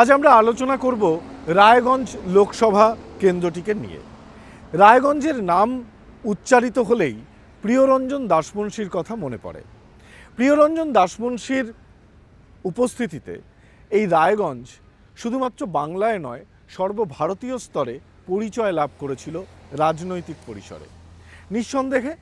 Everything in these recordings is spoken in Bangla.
আজ আমরা আলোচনা করব রায়গঞ্জ লোকসভা কেন্দ্রটিকে নিয়ে। রায়গঞ্জের নাম উচ্চারিত হলেই প্রিয়রঞ্জন দাসমুন্সির কথা মনে পড়ে। প্রিয়রঞ্জন দাসমুন্সির উপস্থিতিতে এই রায়গঞ্জ শুধুমাত্র বাংলায় নয়, সর্বভারতীয় স্তরে পরিচয় লাভ করেছিল রাজনৈতিক পরিসরে। নিঃসন্দেহে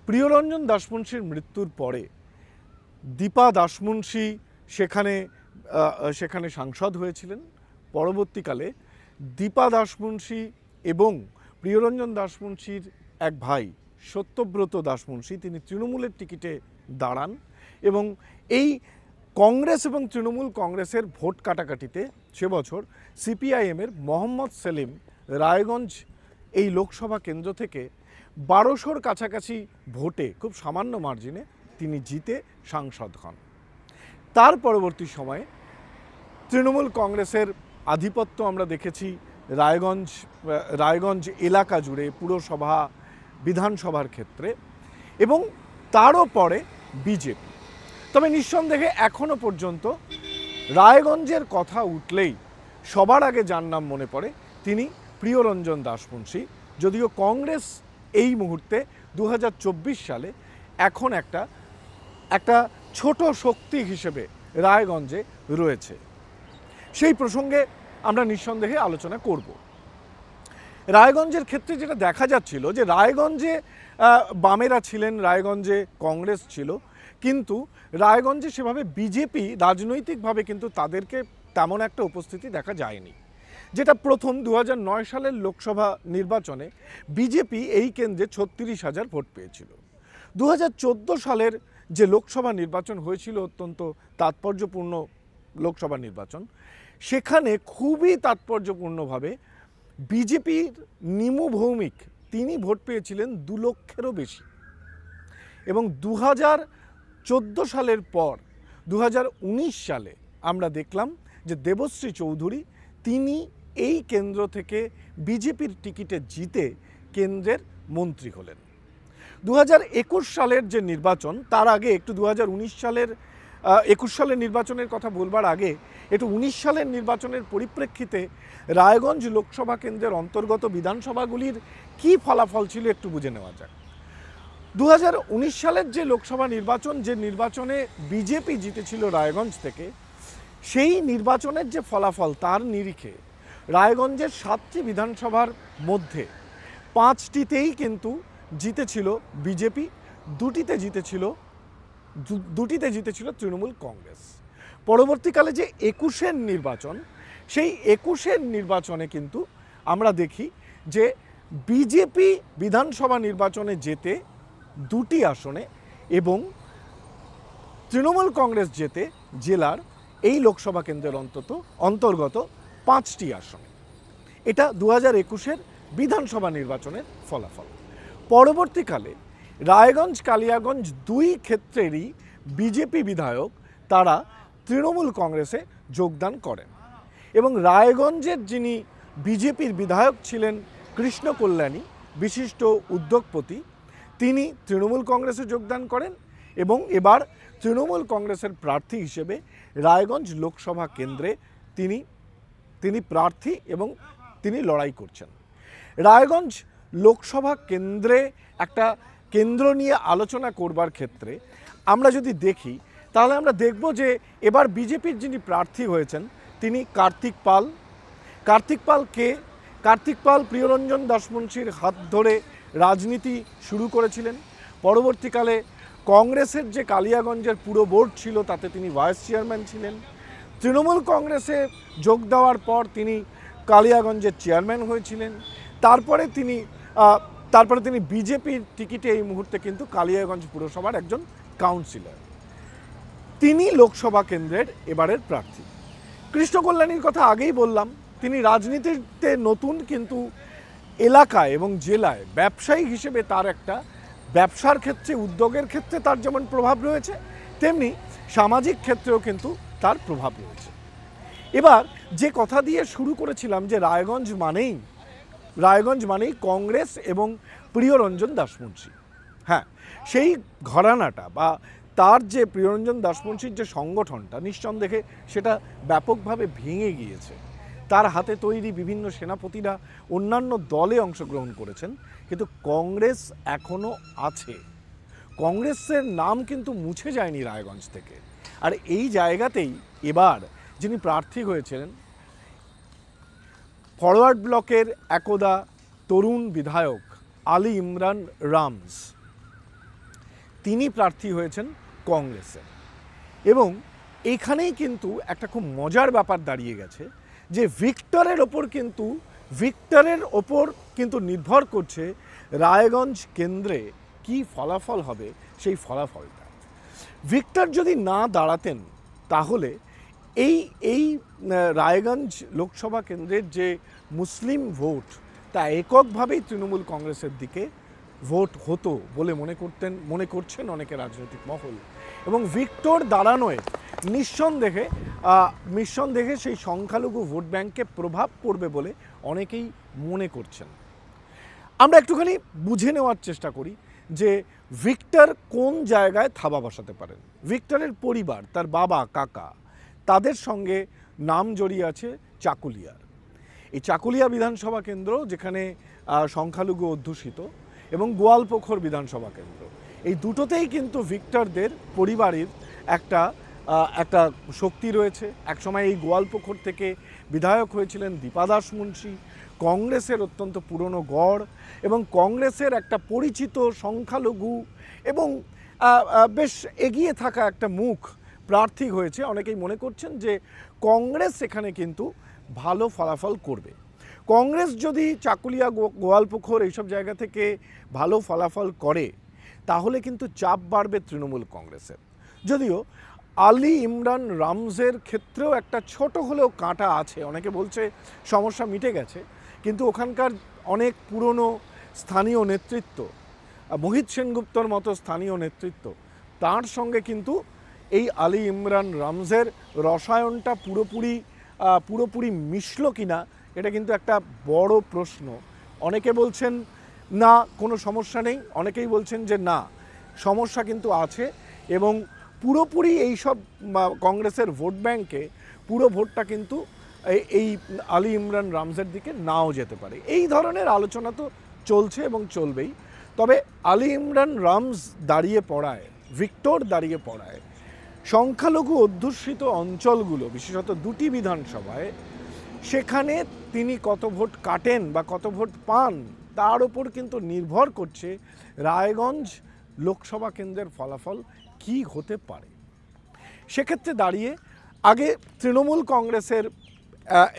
প্রিয়রঞ্জন দাসমুন্সির মৃত্যুর পরে দীপা দাসমুন্সি সেখানে সাংসদ হয়েছিলেন। পরবর্তীকালে দীপা দাসমুন্সি এবং প্রিয়রঞ্জন দাসমুন্সির এক ভাই সত্যব্রত দাসমুন্সি তিনি তৃণমূলের টিকিটে দাঁড়ান এবং এই কংগ্রেস এবং তৃণমূল কংগ্রেসের ভোট কাটাকাটিতে সে বছর সিপিআইএমের মোহাম্মদ সেলিম রায়গঞ্জ এই লোকসভা কেন্দ্র থেকে 1200-র কাছাকাছি ভোটে খুব সামান্য মার্জিনে তিনি জিতে সাংসদ হন। তার পরবর্তী সময়ে তৃণমূল কংগ্রেসের আধিপত্য আমরা দেখেছি রায়গঞ্জ এলাকা জুড়ে, পুরসভা, বিধানসভার ক্ষেত্রে, এবং তারও পরে বিজেপি। তবে নিঃসন্দেহে এখনও পর্যন্ত রায়গঞ্জের কথা উঠলেই সবার আগে যার নাম মনে পড়ে তিনি প্রিয়রঞ্জন দাসমুন্সি। যদিও কংগ্রেস এই মুহূর্তে 2024 সালে এখন একটা ছোট শক্তি হিসেবে রায়গঞ্জে রয়েছে। সেই প্রসঙ্গে আমরা নিঃসন্দেহে আলোচনা করব। রায়গঞ্জের ক্ষেত্রে যেটা দেখা যাচ্ছিল যে রায়গঞ্জে বামেরা ছিলেন, রায়গঞ্জে কংগ্রেস ছিল, কিন্তু রায়গঞ্জে সেভাবে বিজেপি রাজনৈতিকভাবে কিন্তু তাদেরকে তেমন একটা উপস্থিতি দেখা যায়নি। যেটা প্রথম 2009 সালের লোকসভা নির্বাচনে বিজেপি এই কেন্দ্রে 36,000 ভোট পেয়েছিল। 2014 সালের যে লোকসভা নির্বাচন হয়েছিল, অত্যন্ত তাৎপর্যপূর্ণ লোকসভা নির্বাচন, সেখানে খুবই তাৎপর্যপূর্ণভাবে বিজেপির নিমু ভৌমিক তিনি ভোট পেয়েছিলেন 2 লক্ষেরও বেশি। এবং 2014 সালের পর 2019 সালে আমরা দেখলাম যে দেবশ্রী চৌধুরী তিনি এই কেন্দ্র থেকে বিজেপির টিকিটে জিতে কেন্দ্রের মন্ত্রী হলেন। 2021 সালের যে নির্বাচন, তার আগে একটু 2019 সালের 21 সালের নির্বাচনের কথা বলবার আগে একটু 19 সালের নির্বাচনের পরিপ্রেক্ষিতে রায়গঞ্জ লোকসভা কেন্দ্রের অন্তর্গত বিধানসভাগুলির কি ফলাফল ছিল একটু বুঝে নেওয়া যাক। 2019 সালের যে লোকসভা নির্বাচন, যে নির্বাচনে বিজেপি জিতেছিল রায়গঞ্জ থেকে, সেই নির্বাচনের যে ফলাফল তার নিরিখে রায়গঞ্জের 7টি বিধানসভার মধ্যে 5টিতেই কিন্তু জিতেছিল বিজেপি, দুটিতে জিতেছিল তৃণমূল কংগ্রেস। পরবর্তীকালে যে 21-এর নির্বাচন, সেই 21-এর নির্বাচনে কিন্তু আমরা দেখি যে বিজেপি বিধানসভা নির্বাচনে জেতে 2টি আসনে এবং তৃণমূল কংগ্রেস জেতে জেলার এই লোকসভা কেন্দ্রের অন্তর্গত 5টি আসনে। এটা 2021-এর বিধানসভা নির্বাচনের ফলাফল। পরবর্তীকালে রায়গঞ্জ, কালিয়াগঞ্জ 2 ক্ষেত্রেরই বিজেপি বিধায়ক তারা তৃণমূল কংগ্রেসে যোগদান করেন এবং রায়গঞ্জের যিনি বিজেপির বিধায়ক ছিলেন কৃষ্ণ কল্যাণী, বিশিষ্ট উদ্যোগপতি, তিনি তৃণমূল কংগ্রেসে যোগদান করেন এবং এবার তৃণমূল কংগ্রেসের প্রার্থী হিসেবে রায়গঞ্জ লোকসভা কেন্দ্রে তিনি প্রার্থী এবং তিনি লড়াই করছেন। রায়গঞ্জ লোকসভা কেন্দ্রে একটা কেন্দ্র নিয়ে আলোচনা করবার ক্ষেত্রে আমরা যদি দেখি, তাহলে আমরা দেখব যে এবার বিজেপির যিনি প্রার্থী হয়েছেন তিনি কার্তিক পাল। কার্তিক পাল প্রিয়রঞ্জন দাসমুন্সির হাত ধরে রাজনীতি শুরু করেছিলেন। পরবর্তীকালে কংগ্রেসের যে কালিয়াগঞ্জের পুরো বোর্ড ছিল তাতে তিনি ভাইস চেয়ারম্যান ছিলেন। তৃণমূল কংগ্রেসে যোগ দেওয়ার পর তিনি কালিয়াগঞ্জের চেয়ারম্যান হয়েছিলেন। তারপরে তিনি বিজেপির টিকিটে এই মুহূর্তে কিন্তু কালিয়াগঞ্জ পুরসভার একজন কাউন্সিলর। তিনি লোকসভা কেন্দ্রের এবারের প্রার্থী। কৃষ্ণ কল্যাণীর কথা আগেই বললাম, তিনি রাজনীতিতে নতুন, কিন্তু এলাকায় এবং জেলায় ব্যবসায়ী হিসেবে তার একটা ব্যবসার ক্ষেত্রে, উদ্যোগের ক্ষেত্রে তার যেমন প্রভাব রয়েছে, তেমনি সামাজিক ক্ষেত্রেও কিন্তু তার প্রভাব রয়েছে। এবার যে কথা দিয়ে শুরু করেছিলাম যে রায়গঞ্জ মানেই কংগ্রেস এবং প্রিয়রঞ্জন দাসমুন্সি, হ্যাঁ, সেই ঘরানাটা বা তার যে প্রিয়রঞ্জন দাসমুন্সির যে সংগঠনটা নিঃসন্দেহে সেটা ব্যাপকভাবে ভেঙে গিয়েছে। তার হাতে তৈরি বিভিন্ন সেনাপতিরা অন্যান্য দলে অংশগ্রহণ করেছেন, কিন্তু কংগ্রেস এখনও আছে। কংগ্রেসের নাম কিন্তু মুছে যায়নি রায়গঞ্জ থেকে। আর এই জায়গাতেই এবার যিনি প্রার্থী হয়েছিলেন ফরওয়ার্ড ব্লকের একদা তরুণ বিধায়ক আলী ইমরান রামজ, তিনি প্রার্থী হয়েছেন কংগ্রেসের। এবং এখানেই কিন্তু একটা খুব মজার ব্যাপার দাঁড়িয়ে গেছে যে ভিক্টরের ওপর কিন্তু নির্ভর করছে রায়গঞ্জ কেন্দ্রে কি ফলাফল হবে সেই ফলাফলটা। ভিক্টর যদি না দাঁড়াতেন তাহলে এই রায়গঞ্জ লোকসভা কেন্দ্রের যে মুসলিম ভোট তা এককভাবেই তৃণমূল কংগ্রেসের দিকে ভোট হতো বলে মনে করছেন অনেকে রাজনৈতিক মহল। এবং ভিক্টর দাঁড়ানোয় নিঃসন্দেহে সেই সংখ্যালঘু ভোট ব্যাংকে প্রভাব পড়বে বলে অনেকেই মনে করছেন। আমরা একটুখানি বুঝে নেওয়ার চেষ্টা করি যে ভিক্টর কোন জায়গায় থাবা বসাতে পারেন। ভিক্টরের পরিবার, তার বাবা, কাকা, তাদের সঙ্গে নাম জড়িয়ে আছে চাকুলিয়ার। এই চাকুলিয়া বিধানসভা কেন্দ্র যেখানে সংখ্যালঘু অধ্যুষিত, এবং গোয়ালপুখর বিধানসভা কেন্দ্র, এই দুটোতেই কিন্তু ভিক্টরদের পরিবারের একটা শক্তি রয়েছে। একসময় এই গোয়ালপুখর থেকে বিধায়ক হয়েছিলেন দীপা দাসমুন্সি, কংগ্রেসের অত্যন্ত পুরনো গড় এবং কংগ্রেসের একটা পরিচিত সংখ্যালঘু এবং বেশ এগিয়ে থাকা একটা মুখ প্রার্থী হয়েছে। অনেকেই মনে করছেন যে কংগ্রেস এখানে কিন্তু ভালো ফলাফল করবে। কংগ্রেস যদি চাকুলিয়া, গোয়ালপুখর এইসব জায়গা থেকে ভালো ফলাফল করে তাহলে কিন্তু চাপ বাড়বে তৃণমূল কংগ্রেসের। যদিও আলী ইমরান রামজের ক্ষেত্রেও একটা ছোট হলেও কাঁটা আছে। অনেকে বলছে সমস্যা মিটে গেছে, কিন্তু ওখানকার অনেক পুরনো স্থানীয় নেতৃত্ব, মোহিত সেনগুপ্তর মতো স্থানীয় নেতৃত্ব, তার সঙ্গে কিন্তু এই আলী ইমরান রামজের রসায়নটা পুরোপুরি মিশল কিনা এটা কিন্তু একটা বড় প্রশ্ন। অনেকে বলছেন না কোনো সমস্যা নেই, অনেকেই বলছেন যে না সমস্যা কিন্তু আছে, এবং পুরোপুরি এইসব কংগ্রেসের ভোট ব্যাংকে পুরো ভোটটা কিন্তু এই আলী ইমরান রামজের দিকে নাও যেতে পারে। এই ধরনের আলোচনা তো চলছে এবং চলবেই। তবে আলী ইমরান রামজ দাঁড়িয়ে পড়ায়, ভিক্টর দাঁড়িয়ে পড়ায় সংখ্যালঘু অধ্যুষিত অঞ্চলগুলো, বিশেষত দুটি বিধানসভায়, সেখানে তিনি কত ভোট কাটেন বা কত ভোট পান তার ওপর কিন্তু নির্ভর করছে রায়গঞ্জ লোকসভা কেন্দ্রের ফলাফল কি হতে পারে। সেক্ষেত্রে দাঁড়িয়ে আগে তৃণমূল কংগ্রেসের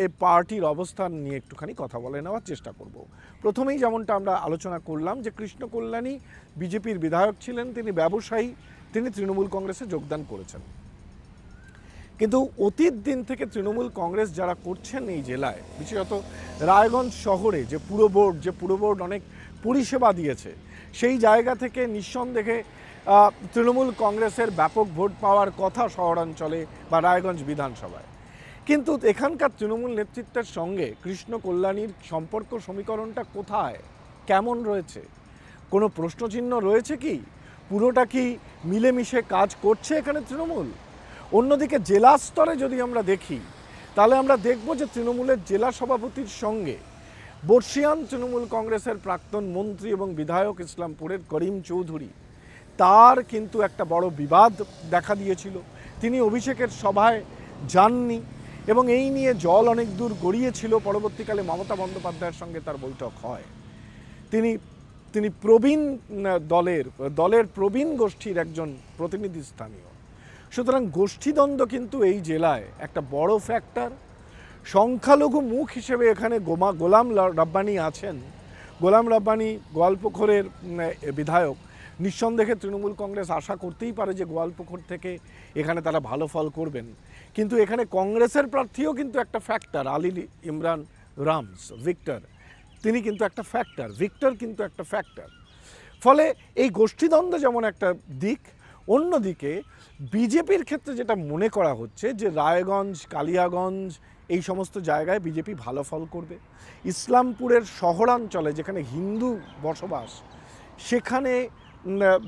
এই পার্টির অবস্থান নিয়ে একটুখানি কথা বলে নেওয়ার চেষ্টা করব। প্রথমেই যেমনটা আমরা আলোচনা করলাম যে কৃষ্ণ কল্যাণী বিজেপির বিধায়ক ছিলেন, তিনি ব্যবসায়ী, তিনি তৃণমূল কংগ্রেসে যোগদান করেছেন। কিন্তু অতীত দিন থেকে তৃণমূল কংগ্রেস যারা করছেন এই জেলায়, বিশেষত রায়গঞ্জ শহরে যে পুর বোর্ড অনেক পরিষেবা দিয়েছে, সেই জায়গা থেকে নিঃসন্দেহে তৃণমূল কংগ্রেসের ব্যাপক ভোট পাওয়ার কথা শহরাঞ্চলে বা রায়গঞ্জ বিধানসভায়। কিন্তু এখানকার তৃণমূল নেতৃত্বের সঙ্গে কৃষ্ণ কল্যাণীর সম্পর্ক সমীকরণটা কোথায়, কেমন রয়েছে? কোনো প্রশ্নচিহ্ন রয়েছে কি? পুরোটা কি মিলেমিশে কাজ করছে এখানে তৃণমূল? অন্যদিকে জেলা স্তরে যদি আমরা দেখি তাহলে আমরা দেখব যে তৃণমূলের জেলা সভাপতির সঙ্গে বর্ষিয়ান তৃণমূল কংগ্রেসের প্রাক্তন মন্ত্রী এবং বিধায়ক ইসলামপুরের করিম চৌধুরী, তার কিন্তু একটা বড় বিবাদ দেখা দিয়েছিল। তিনি অভিষেকের সভায় যাননি এবং এই নিয়ে জল অনেক দূর গড়িয়েছিল। পরবর্তীকালে মমতা বন্দ্যোপাধ্যায়ের সঙ্গে তার বৈঠক হয়। তিনি প্রবীণ দলের প্রবীণ গোষ্ঠীর একজন প্রতিনিধি স্থানীয়। সুতরাং গোষ্ঠীদ্বন্দ্ব কিন্তু এই জেলায় একটা বড় ফ্যাক্টর। সংখ্যালঘু মুখ হিসেবে এখানে গোলাম রাব্বানি আছেন। গোলাম রাব্বানি গোয়ালপুখরের বিধায়ক। নিঃসন্দেহে তৃণমূল কংগ্রেস আশা করতেই পারে যে গোয়ালপুখর থেকে এখানে তারা ভালো ফল করবেন। কিন্তু এখানে কংগ্রেসের প্রার্থীও কিন্তু একটা ফ্যাক্টর, আলী ইমরান রামজ, ভিক্টর, তিনি কিন্তু একটা ফ্যাক্টর, ভিক্টর কিন্তু একটা ফ্যাক্টর। ফলে এই গোষ্ঠীদ্বন্দ্ব যেমন একটা দিক, অন্যদিকে বিজেপির ক্ষেত্রে যেটা মনে করা হচ্ছে যে রায়গঞ্জ, কালিয়াগঞ্জ এই সমস্ত জায়গায় বিজেপি ভালো ফল করবে। ইসলামপুরের শহরাঞ্চলে যেখানে হিন্দু বসবাস, সেখানে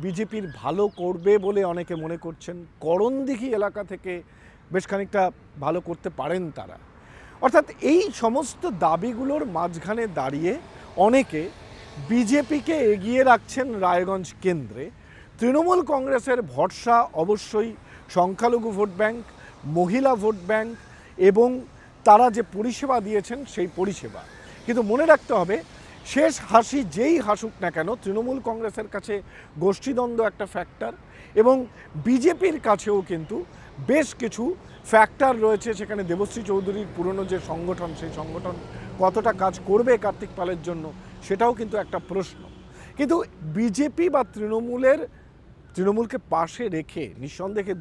বিজেপির ভালো করবে বলে অনেকে মনে করছেন। করণদিঘি এলাকা থেকে বেশ খানিকটা ভালো করতে পারেন তারা। অর্থাৎ এই সমস্ত দাবিগুলোর মাঝখানে দাঁড়িয়ে অনেকে বিজেপিকে এগিয়ে রাখছেন রায়গঞ্জ কেন্দ্রে। তৃণমূল কংগ্রেসের ভরসা অবশ্যই সংখ্যালঘু ভোট ব্যাংক, মহিলা ভোট ব্যাংক এবং তারা যে পরিষেবা দিয়েছেন সেই পরিষেবা। কিন্তু মনে রাখতে হবে, শেষ হাসি যেই হাসুক না কেন, তৃণমূল কংগ্রেসের কাছে গোষ্ঠীদ্বন্দ্ব একটা ফ্যাক্টর এবং বিজেপির কাছেও কিন্তু বেশ কিছু ফ্যাক্টর রয়েছে। সেখানে দেবশ্রী চৌধুরীর পুরনো যে সংগঠন, সেই সংগঠন কতটা কাজ করবে কার্তিক পালের জন্য, সেটাও কিন্তু একটা প্রশ্ন। কিন্তু বিজেপি বা তৃণমূলকে পাশে রেখে নিঃসন্দেহে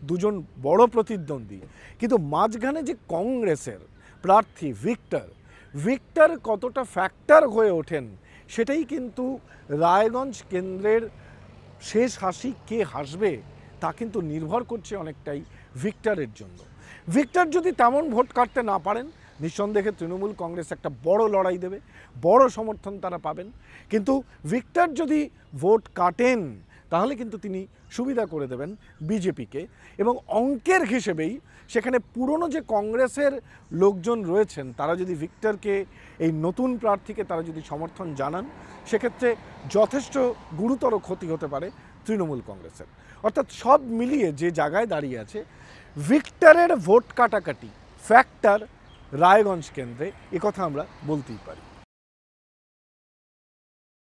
দুজন বড় প্রতিদ্বন্দ্বী, কিন্তু মাঝখানে যে কংগ্রেসের প্রার্থী ভিক্টর কতটা ফ্যাক্টর হয়ে ওঠেন, সেটাই কিন্তু রায়গঞ্জ কেন্দ্রের শেষ হাসি কে হাসবে তা কিন্তু নির্ভর করছে অনেকটাই ভিক্টরের জন্য। ভিক্টর যদি তেমন ভোট কাটতে না পারেন, নিঃসন্দেহে তৃণমূল কংগ্রেস একটা বড় লড়াই দেবে, বড় সমর্থন তারা পাবেন। কিন্তু ভিক্টর যদি ভোট কাটেন, তাহলে কিন্তু তিনি সুবিধা করে দেবেন বিজেপিকে। এবং অঙ্কের হিসেবেই সেখানে পুরনো যে কংগ্রেসের লোকজন রয়েছেন, তারা যদি ভিক্টরকে, এই নতুন প্রার্থীকে তারা যদি সমর্থন জানান, সেক্ষেত্রে যথেষ্ট গুরুতর ক্ষতি হতে পারে তৃণমূল কংগ্রেসের। অর্থাৎ সব মিলিয়ে যে জায়গায় দাঁড়িয়ে আছে, ভিক্টরের ভোট কাটাকাটি ফ্যাক্টর রায়গঞ্জ কেন্দ্রে, একথা আমরা বলতেই পারি।